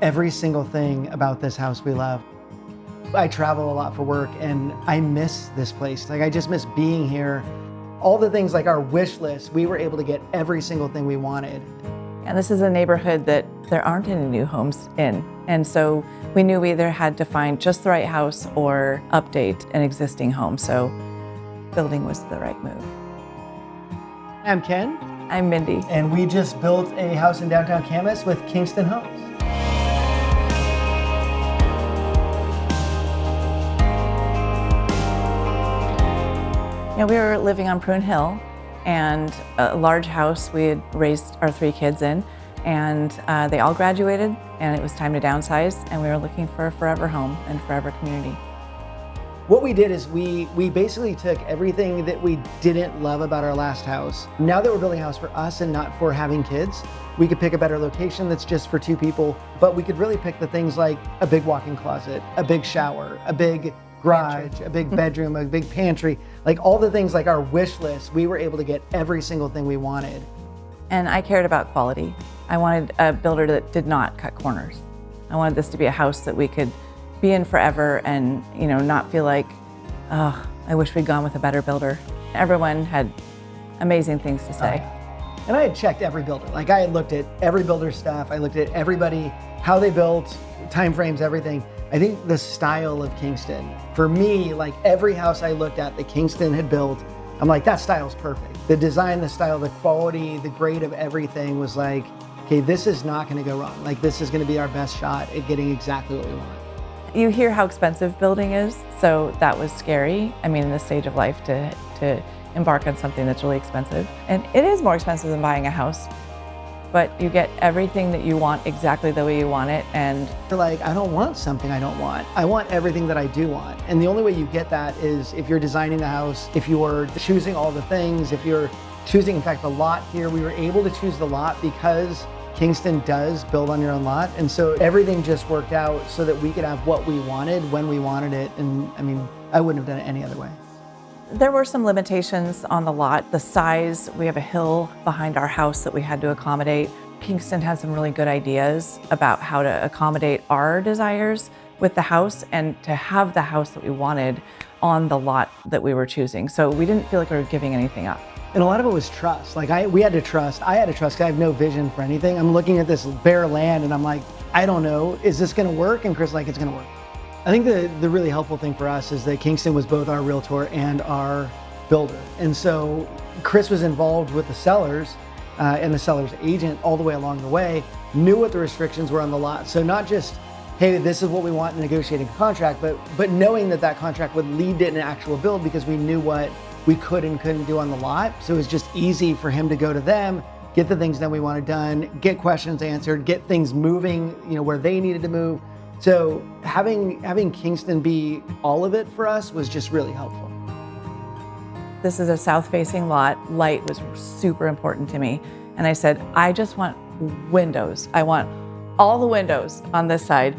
every single thing about this house we love. I travel a lot for work and I miss this place. Like I just miss being here. All the things like our wish list, we were able to get every single thing we wanted. And this is a neighborhood that there aren't any new homes in. And so we knew we either had to find just the right house or update an existing home. So building was the right move. I'm Ken. I'm Mindy. And we just built a house in downtown Camas with Kingston Homes. Yeah, we were living on Prune Hill, and a large house we had raised our 3 kids in, and they all graduated, and it was time to downsize, and we were looking for a forever home and forever community. What we did is we basically took everything that we didn't love about our last house. Now that we're building a house for us and not for having kids, we could pick a better location that's just for 2 people, but we could really pick the things like a big walk-in closet, a big shower, a big garage, a big bedroom, a big pantry, like all the things like our wish list, we were able to get every single thing we wanted. And I cared about quality. I wanted a builder that did not cut corners. I wanted this to be a house that we could be in forever and, not feel like, oh, I wish we'd gone with a better builder. Everyone had amazing things to say. And I had checked every builder. Like I had looked at every builder's stuff. I looked at everybody, how they built, timeframes, everything. I think the style of Kingston, for me, like every house I looked at that Kingston had built, I'm like, that style's perfect. The design, the style, the quality, the grade of everything was like, okay, this is not gonna go wrong. Like this is gonna be our best shot at getting exactly what we want. You hear how expensive building is, so that was scary. I mean, in this stage of life to embark on something that's really expensive. And it is more expensive than buying a house, but you get everything that you want exactly the way you want it. And you're like, I don't want something I don't want. I want everything that I do want. And the only way you get that is if you're designing the house, if you're choosing all the things, if you're choosing, in fact, the lot here, we were able to choose the lot because Kingston does build on your own lot. And so everything just worked out so that we could have what we wanted when we wanted it. And I mean, I wouldn't have done it any other way. There were some limitations on the lot. The size, we have a hill behind our house that we had to accommodate. Kingston had some really good ideas about how to accommodate our desires with the house and to have the house that we wanted on the lot that we were choosing. So we didn't feel like we were giving anything up. And a lot of it was trust. Like I had to trust because I have no vision for anything. I'm looking at this bare land and I'm like, I don't know, is this gonna work? And Chris is like, it's gonna work. I think the really helpful thing for us is that Kingston was both our realtor and our builder. And so Chris was involved with the sellers and the seller's agent all the way along the way, knew what the restrictions were on the lot. So not just, hey, this is what we want in negotiating a contract, but knowing that contract would lead to an actual build because we knew what we could and couldn't do on the lot. So it was just easy for him to go to them, get the things that we wanted done, get questions answered, get things moving, where they needed to move. So having Kingston be all of it for us was just really helpful. This is a south-facing lot. Light was super important to me. And I said, I just want windows. I want all the windows on this side.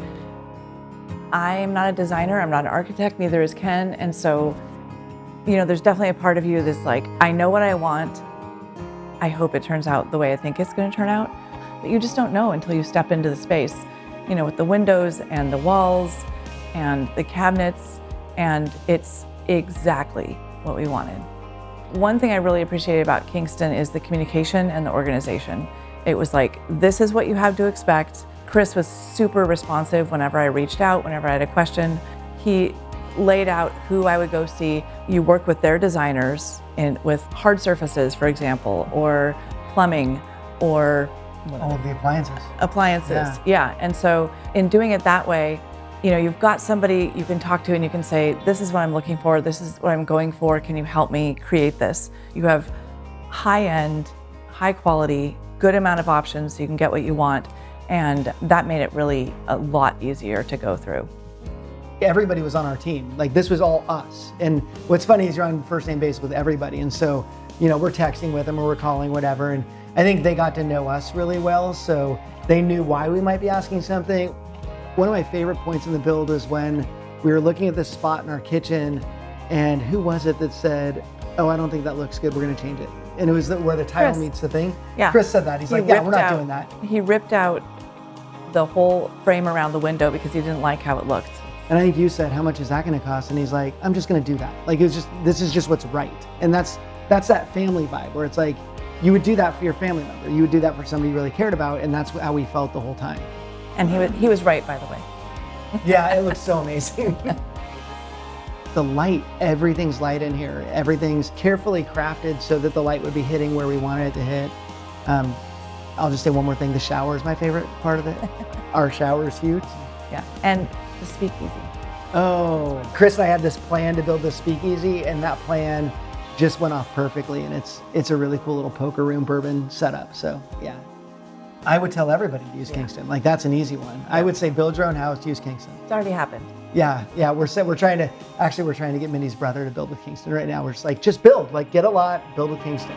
I'm not a designer, I'm not an architect, neither is Ken. And so, there's definitely a part of you that's like, I know what I want. I hope it turns out the way I think it's gonna turn out. But you just don't know until you step into the space. With the windows and the walls and the cabinets, and it's exactly what we wanted. One thing I really appreciated about Kingston is the communication and the organization. It was like, this is what you have to expect. Chris was super responsive whenever I reached out, whenever I had a question. He laid out who I would go see. You work with their designers with hard surfaces, for example, or plumbing, or all of the appliances. Yeah. And so in doing it that way, you've got somebody you can talk to and you can say, this is what I'm looking for, this is what I'm going for, can you help me create this? You have high-end, high quality, good amount of options so you can get what you want. And that made it really a lot easier to go through. Everybody was on our team. Like this was all us. And what's funny is you're on first name basis with everybody. And so, we're texting with them or we're calling, whatever. And I think they got to know us really well. So they knew why we might be asking something. One of my favorite points in the build was when we were looking at this spot in our kitchen and who was it that said, oh, I don't think that looks good, we're gonna change it. And it was where the tile meets the thing. Yeah. Chris said that, he's like, yeah, we're not doing that. He ripped out the whole frame around the window because he didn't like how it looked. And I think you said, how much is that going to cost? And he's like, I'm just going to do that. Like, this is just what's right. And that's that family vibe where it's like, you would do that for your family member. You would do that for somebody you really cared about. And that's how we felt the whole time. And he was right, by the way. Yeah, it looks so amazing. The light, everything's light in here. Everything's carefully crafted so that the light would be hitting where we wanted it to hit. I'll just say one more thing. The shower is my favorite part of it. Our shower is huge. Yeah, and the speakeasy. Oh, Chris and I had this plan to build this speakeasy, and that plan just went off perfectly. And it's a really cool little poker room bourbon setup. So yeah, I would tell everybody to use Kingston. Like that's an easy one. I would say build your own house, use Kingston. It's already happened. Yeah. We're trying to get Mindy's brother to build with Kingston right now. We're just build, get a lot, build with Kingston.